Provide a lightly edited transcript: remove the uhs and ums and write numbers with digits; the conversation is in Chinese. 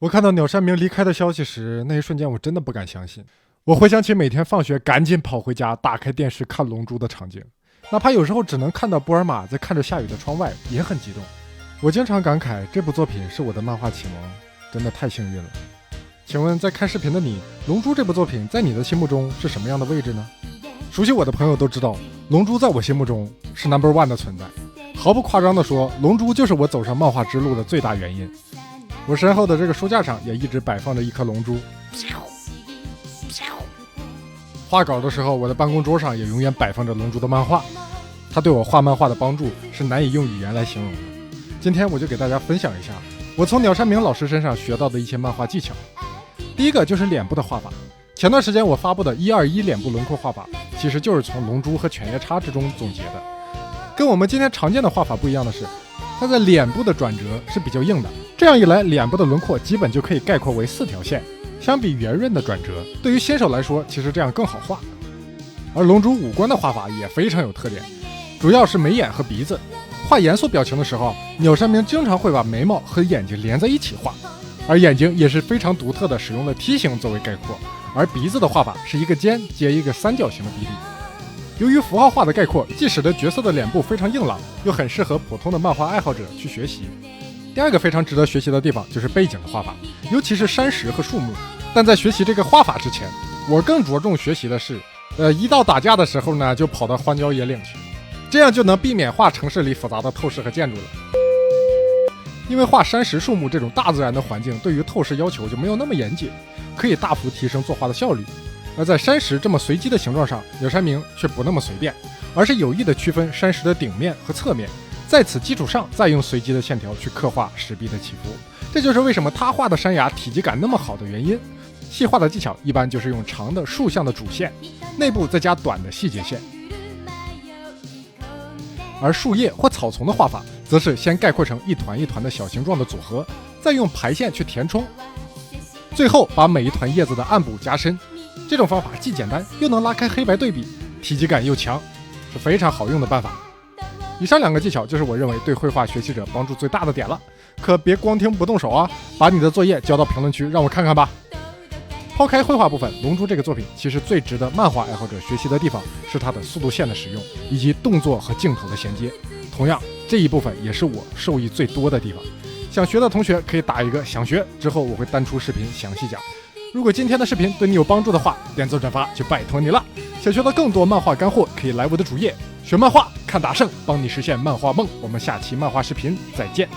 我看到鸟山明离开的消息时，那一瞬间我真的不敢相信。我回想起每天放学赶紧跑回家，打开电视看《龙珠》的场景，哪怕有时候只能看到波尔玛在看着下雨的窗外，也很激动。我经常感慨，这部作品是我的漫画启蒙，真的太幸运了。请问在看视频的你，《龙珠》这部作品在你的心目中是什么样的位置呢？熟悉我的朋友都知道，《龙珠》在我心目中是 No.1 的存在。毫不夸张地说，《龙珠》就是我走上漫画之路的最大原因。我身后的这个书架上也一直摆放着一颗龙珠。画稿的时候，我的办公桌上也永远摆放着龙珠的漫画。它对我画漫画的帮助是难以用语言来形容的。今天我就给大家分享一下我从鸟山明老师身上学到的一些漫画技巧。第一个就是脸部的画法。前段时间我发布的121脸部轮廓画法，其实就是从龙珠和犬夜叉之中总结的。跟我们今天常见的画法不一样的是，它在脸部的转折是比较硬的，这样一来，脸部的轮廓基本就可以概括为4条线，相比圆润的转折，对于新手来说，其实这样更好画。而龙珠五官的画法也非常有特点，主要是眉眼和鼻子。画严肃表情的时候，鸟山明经常会把眉毛和眼睛连在一起画，而眼睛也是非常独特的使用了梯形作为概括，而鼻子的画法是一个尖接一个三角形的比例。由于符号化的概括，既使得角色的脸部非常硬朗，又很适合普通的漫画爱好者去学习。第二个非常值得学习的地方就是背景的画法，尤其是山石和树木。但在学习这个画法之前，我更着重学习的是，一到打架的时候呢，就跑到荒郊野岭去，这样就能避免画城市里复杂的透视和建筑了。因为画山石树木这种大自然的环境，对于透视要求就没有那么严谨，可以大幅提升作画的效率。而在山石这么随机的形状上，鸟山明却不那么随便，而是有意的区分山石的顶面和侧面，在此基础上再用随机的线条去刻画石壁的起伏。这就是为什么他画的山崖体积感那么好的原因。细画的技巧一般就是用长的竖向的主线，内部再加短的细节线。而树叶或草丛的画法，则是先概括成一团一团的小形状的组合，再用排线去填充，最后把每一团叶子的暗部加深。这种方法既简单又能拉开黑白对比，体积感又强，是非常好用的办法。以上2个技巧就是我认为对绘画学习者帮助最大的点了，可别光听不动手啊，把你的作业交到评论区让我看看吧。抛开绘画部分，《龙珠》这个作品其实最值得漫画爱好者学习的地方是它的速度线的使用，以及动作和镜头的衔接。同样，这一部分也是我受益最多的地方。想学的同学可以打一个想学，之后我会单出视频详细讲。如果今天的视频对你有帮助的话，点赞转发就拜托你了。想学到更多漫画干货，可以来我的主页学漫画看大圣，帮你实现漫画梦。我们下期漫画视频再见。